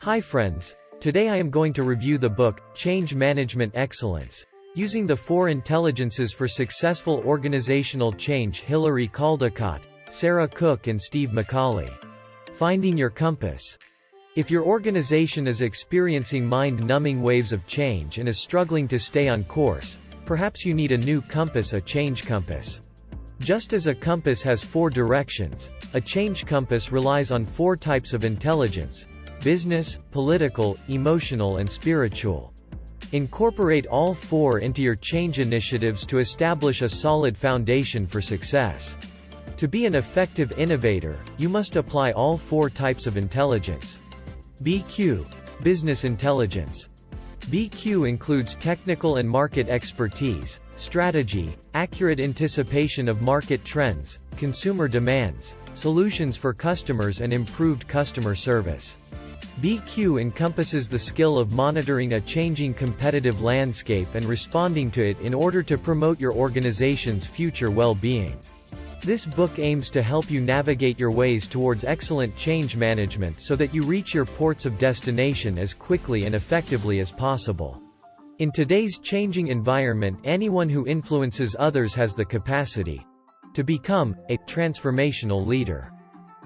Hi friends. Today I am going to review the book, Change Management Excellence. Using the 4 Intelligences for Successful Organizational Change. Hilary Coldicott, Sarah Cook and Steve Macaulay. Finding your compass. If your organization is experiencing mind-numbing waves of change and is struggling to stay on course, perhaps you need a new compass, a change compass. Just as a compass has 4 directions, a change compass relies on 4 types of intelligence: business, political, emotional and spiritual. Incorporate all 4 into your change initiatives to establish a solid foundation for success. To be an effective innovator, you must apply all 4 types of intelligence. BQ. Business intelligence. BQ includes technical and market expertise, strategy, accurate anticipation of market trends, consumer demands, solutions for customers and improved customer service. BQ encompasses the skill of monitoring a changing competitive landscape and responding to it in order to promote your organization's future well-being. This book aims to help you navigate your ways towards excellent change management so that you reach your ports of destination as quickly and effectively as possible. In today's changing environment, anyone who influences others has the capacity to become a transformational leader.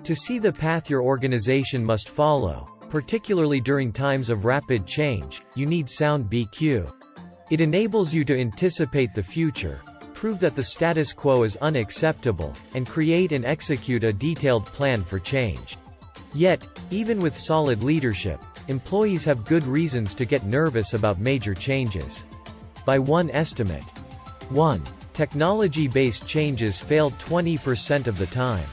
To see the path your organization must follow, particularly during times of rapid change, you need sound BQ. It enables you to anticipate the future, prove that the status quo is unacceptable, and create and execute a detailed plan for change. Yet, even with solid leadership, employees have good reasons to get nervous about major changes. By one estimate, 1. Technology-based changes fail 20% of the time.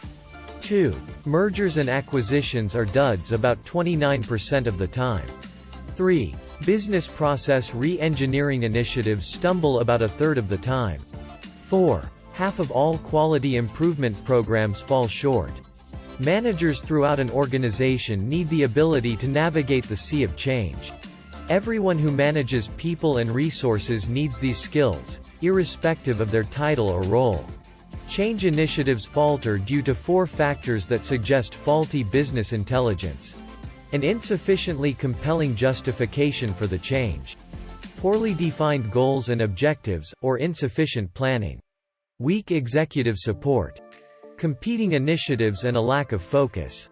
2. Mergers and acquisitions are duds about 29% of the time. 3. Business process re-engineering initiatives stumble about a third of the time. 4. Half of all quality improvement programs fall short. Managers throughout an organization need the ability to navigate the sea of change. Everyone who manages people and resources needs these skills, irrespective of their title or role. Change initiatives falter due to 4 factors that suggest faulty business intelligence. An insufficiently compelling justification for the change. Poorly defined goals and objectives, or insufficient planning. Weak executive support. Competing initiatives and a lack of focus.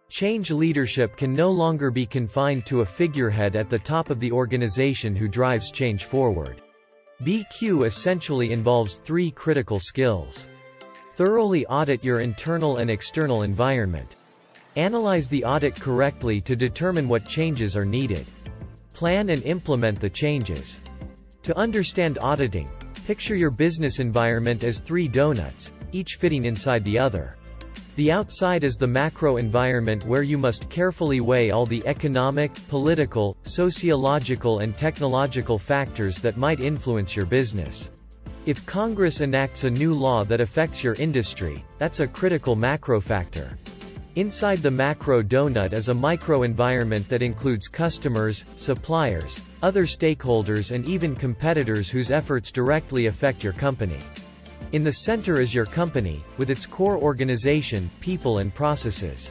Change leadership can no longer be confined to a figurehead at the top of the organization who drives change forward. BQ essentially involves 3 critical skills. Thoroughly audit your internal and external environment. Analyze the audit correctly to determine what changes are needed. Plan and implement the changes. To understand auditing, picture your business environment as 3 donuts, each fitting inside the other. The outside is the macro environment where you must carefully weigh all the economic, political, sociological and technological factors that might influence your business. If Congress enacts a new law that affects your industry, that's a critical macro factor. Inside the macro donut is a micro environment that includes customers, suppliers, other stakeholders and even competitors whose efforts directly affect your company. In the center is your company, with its core organization, people and processes.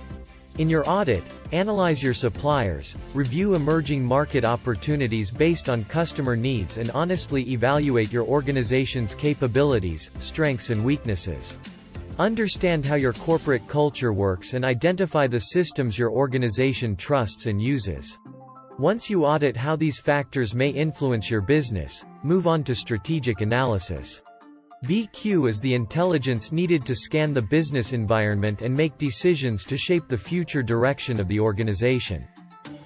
In your audit, analyze your suppliers, review emerging market opportunities based on customer needs and honestly evaluate your organization's capabilities, strengths and weaknesses. Understand how your corporate culture works and identify the systems your organization trusts and uses. Once you audit how these factors may influence your business, move on to strategic analysis. BQ is the intelligence needed to scan the business environment and make decisions to shape the future direction of the organization.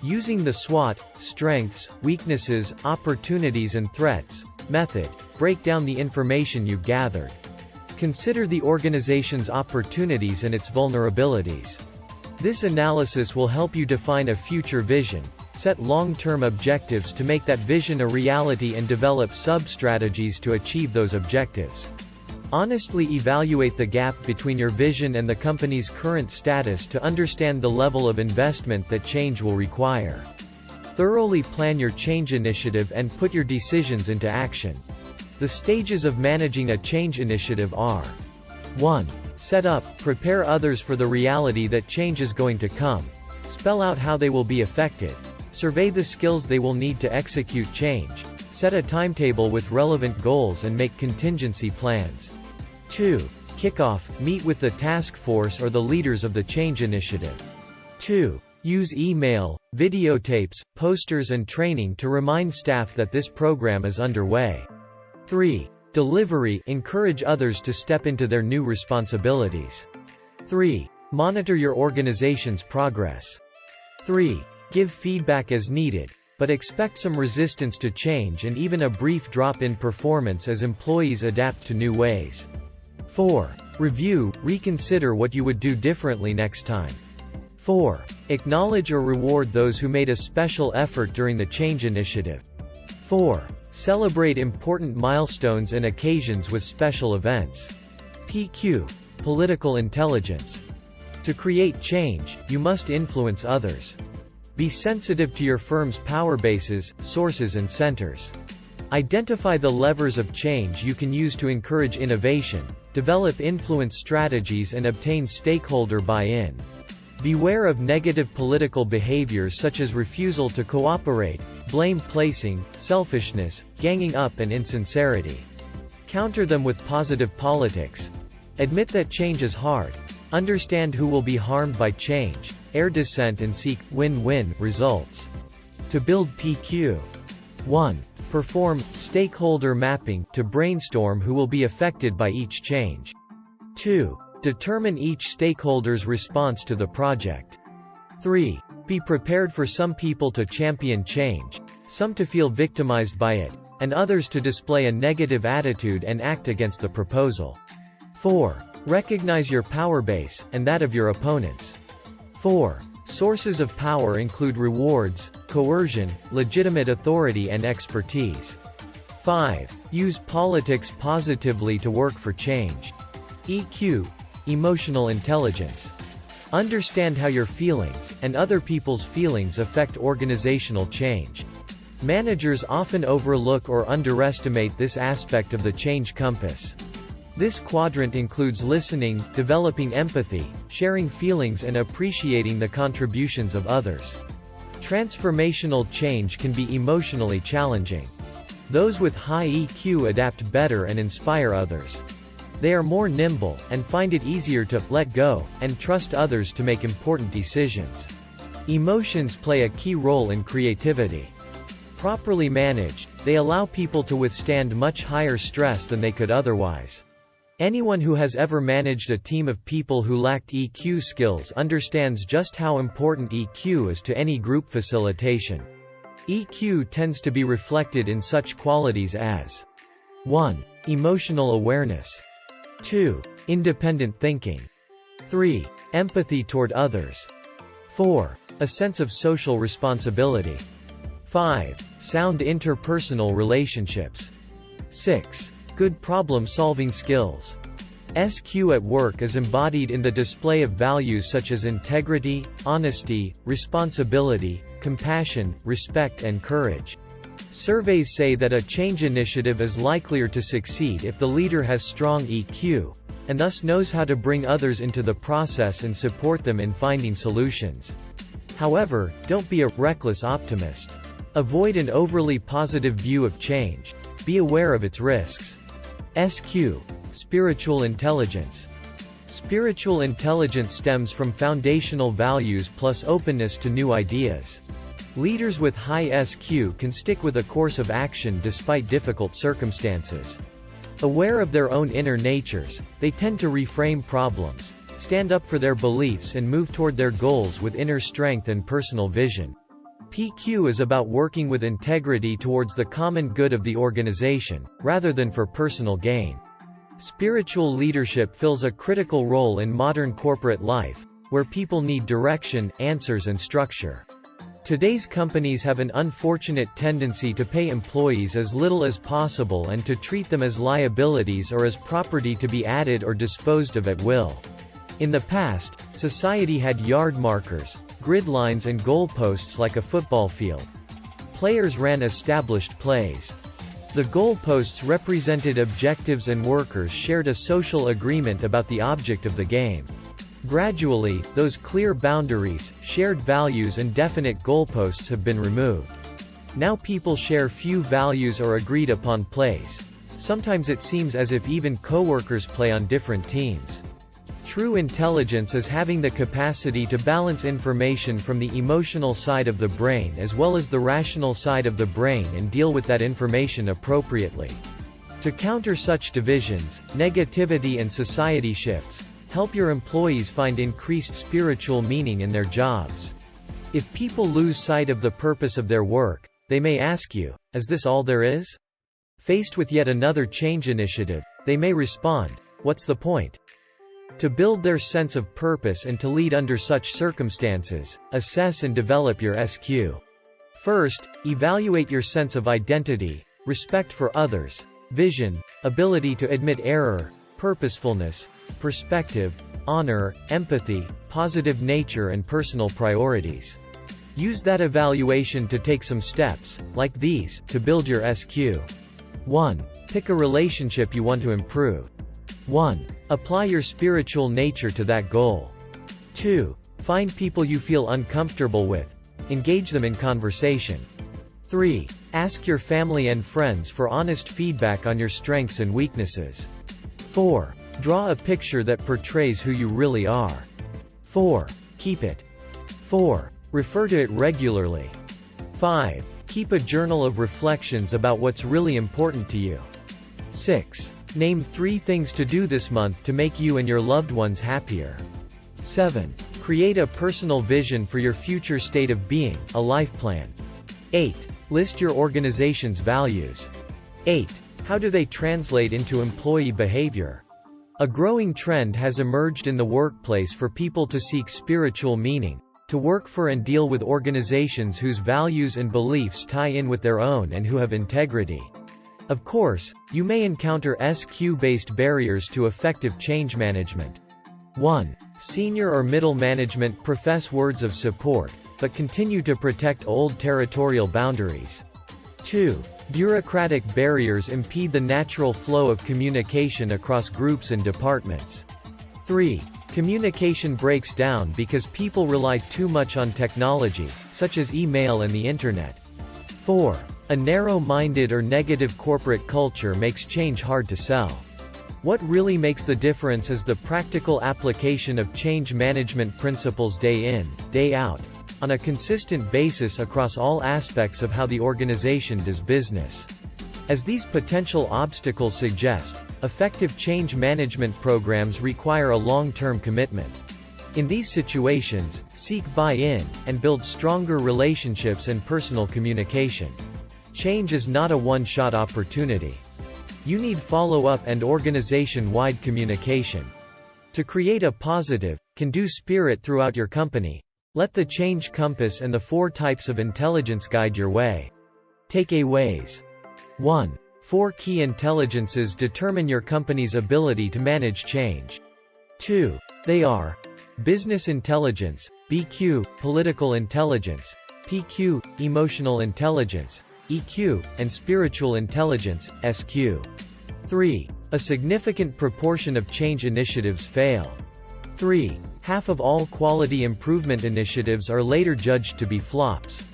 Using the SWOT, strengths, weaknesses, opportunities and threats, method, break down the information you've gathered. Consider the organization's opportunities and its vulnerabilities. This analysis will help you define a future vision, set long-term objectives to make that vision a reality and develop sub-strategies to achieve those objectives. Honestly evaluate the gap between your vision and the company's current status to understand the level of investment that change will require. Thoroughly plan your change initiative and put your decisions into action. The stages of managing a change initiative are: 1. Set up, prepare others for the reality that change is going to come. Spell out how they will be affected. Survey the skills they will need to execute change. Set a timetable with relevant goals and make contingency plans. 2. Kickoff. Meet with the task force or the leaders of the change initiative. 2. Use email, videotapes, posters and training to remind staff that this program is underway. 3. Delivery. Encourage others to step into their new responsibilities. 3. Monitor your organization's progress. 3. Give feedback as needed, but expect some resistance to change and even a brief drop in performance as employees adapt to new ways. 4. Review. Reconsider what you would do differently next time. 4. Acknowledge or reward those who made a special effort during the change initiative. 4. Celebrate important milestones and occasions with special events. PQ. Political intelligence. To create change, you must influence others. Be sensitive to your firm's power bases, sources and centers. Identify the levers of change you can use to encourage innovation, develop influence strategies and obtain stakeholder buy-in. Beware of negative political behaviors such as refusal to cooperate, blame placing, selfishness, ganging up and insincerity. Counter them with positive politics. Admit that change is hard. Understand who will be harmed by change, air dissent and seek win-win results. To build PQ. 1. Perform stakeholder mapping to brainstorm who will be affected by each change. 2. Determine each stakeholder's response to the project. 3. Be prepared for some people to champion change, some to feel victimized by it, and others to display a negative attitude and act against the proposal. 4. Recognize your power base, and that of your opponents. 4. Sources of power include rewards, coercion, legitimate authority and expertise. 5. Use politics positively to work for change. EQ. Emotional intelligence. Understand how your feelings, and other people's feelings affect organizational change. Managers often overlook or underestimate this aspect of the change compass. This quadrant includes listening, developing empathy, sharing feelings and appreciating the contributions of others. Transformational change can be emotionally challenging. Those with high EQ adapt better and inspire others. They are more nimble, and find it easier to let go and trust others to make important decisions. Emotions play a key role in creativity. Properly managed, they allow people to withstand much higher stress than they could otherwise. Anyone who has ever managed a team of people who lacked EQ skills understands just how important EQ is to any group facilitation. EQ tends to be reflected in such qualities as 1. Emotional awareness. 2. Independent thinking. 3. Empathy toward others. 4. A sense of social responsibility. 5. Sound interpersonal relationships. 6. Good problem-solving skills. SQ at work is embodied in the display of values such as integrity, honesty, responsibility, compassion, respect and courage. Surveys say that a change initiative is likelier to succeed if the leader has strong EQ, and thus knows how to bring others into the process and support them in finding solutions. However, don't be a reckless optimist. Avoid an overly positive view of change. Be aware of its risks. SQ. Spiritual intelligence. Spiritual intelligence stems from foundational values plus openness to new ideas. Leaders with high SQ can stick with a course of action despite difficult circumstances. Aware of their own inner natures, they tend to reframe problems, stand up for their beliefs and move toward their goals with inner strength and personal vision. PQ is about working with integrity towards the common good of the organization, rather than for personal gain. Spiritual leadership fills a critical role in modern corporate life, where people need direction, answers and structure. Today's companies have an unfortunate tendency to pay employees as little as possible and to treat them as liabilities or as property to be added or disposed of at will. In the past, society had yard markers, grid lines and goalposts like a football field. Players ran established plays. The goalposts represented objectives and workers shared a social agreement about the object of the game. Gradually, those clear boundaries, shared values and definite goalposts have been removed. Now people share few values or agreed upon plays. Sometimes it seems as if even co-workers play on different teams. True intelligence is having the capacity to balance information from the emotional side of the brain as well as the rational side of the brain and deal with that information appropriately. To counter such divisions, negativity and society shifts, help your employees find increased spiritual meaning in their jobs. If people lose sight of the purpose of their work, they may ask you, "Is this all there is?" Faced with yet another change initiative, they may respond, "What's the point?" To build their sense of purpose and to lead under such circumstances, assess and develop your SQ. First, evaluate your sense of identity, respect for others, vision, ability to admit error, purposefulness, perspective, honor, empathy, positive nature and personal priorities. Use that evaluation to take some steps, like these, to build your SQ. 1. Pick a relationship you want to improve. 1. Apply your spiritual nature to that goal. 2. Find people you feel uncomfortable with. Engage them in conversation. 3. Ask your family and friends for honest feedback on your strengths and weaknesses. 4. Draw a picture that portrays who you really are. 4. Keep it. 4. Refer to it regularly. 5. Keep a journal of reflections about what's really important to you. 6. Name 3 things to do this month to make you and your loved ones happier. 7. Create a personal vision for your future state of being, a life plan. 8. List your organization's values. 8. How do they translate into employee behavior? A growing trend has emerged in the workplace for people to seek spiritual meaning, to work for and deal with organizations whose values and beliefs tie in with their own and who have integrity. Of course, you may encounter SQ-based barriers to effective change management. 1. Senior or middle management profess words of support, but continue to protect old territorial boundaries. 2. Bureaucratic barriers impede the natural flow of communication across groups and departments. 3. Communication breaks down because people rely too much on technology, such as email and the internet. 4. A narrow-minded or negative corporate culture makes change hard to sell. What really makes the difference is the practical application of change management principles day in, day out, on a consistent basis across all aspects of how the organization does business. As these potential obstacles suggest, effective change management programs require a long-term commitment. In these situations, seek buy-in, and build stronger relationships and personal communication. Change is not a one-shot opportunity. You need follow-up and organization-wide communication. To create a positive, can-do spirit throughout your company, let the change compass and the 4 types of intelligence guide your way. Takeaways. 1. 4 key intelligences determine your company's ability to manage change. 2. They are business intelligence, BQ, political intelligence, PQ, emotional intelligence, EQ, and spiritual intelligence, SQ. 3. A significant proportion of change initiatives fail. 3. Half of all quality improvement initiatives are later judged to be flops.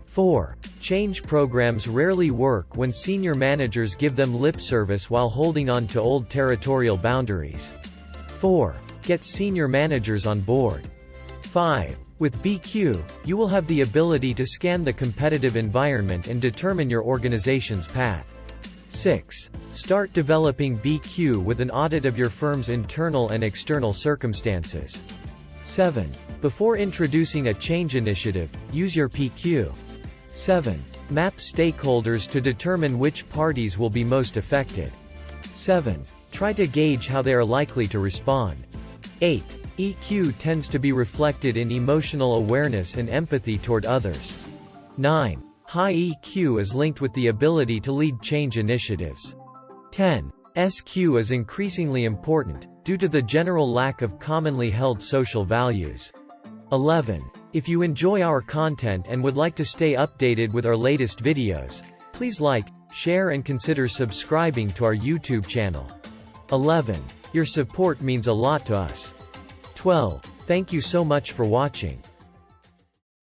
4. Change programs rarely work when senior managers give them lip service while holding on to old territorial boundaries. 4. Get senior managers on board. 5. With BQ, you will have the ability to scan the competitive environment and determine your organization's path. 6. Start developing BQ with an audit of your firm's internal and external circumstances. 7. Before introducing a change initiative, use your PQ. 7. Map stakeholders to determine which parties will be most affected. 7. Try to gauge how they are likely to respond. 8. EQ tends to be reflected in emotional awareness and empathy toward others. 9. High EQ is linked with the ability to lead change initiatives. 10. SQ is increasingly important, due to the general lack of commonly held social values. 11. If you enjoy our content and would like to stay updated with our latest videos, please like, share and consider subscribing to our YouTube channel. 11. Your support means a lot to us. 12. Thank you so much for watching.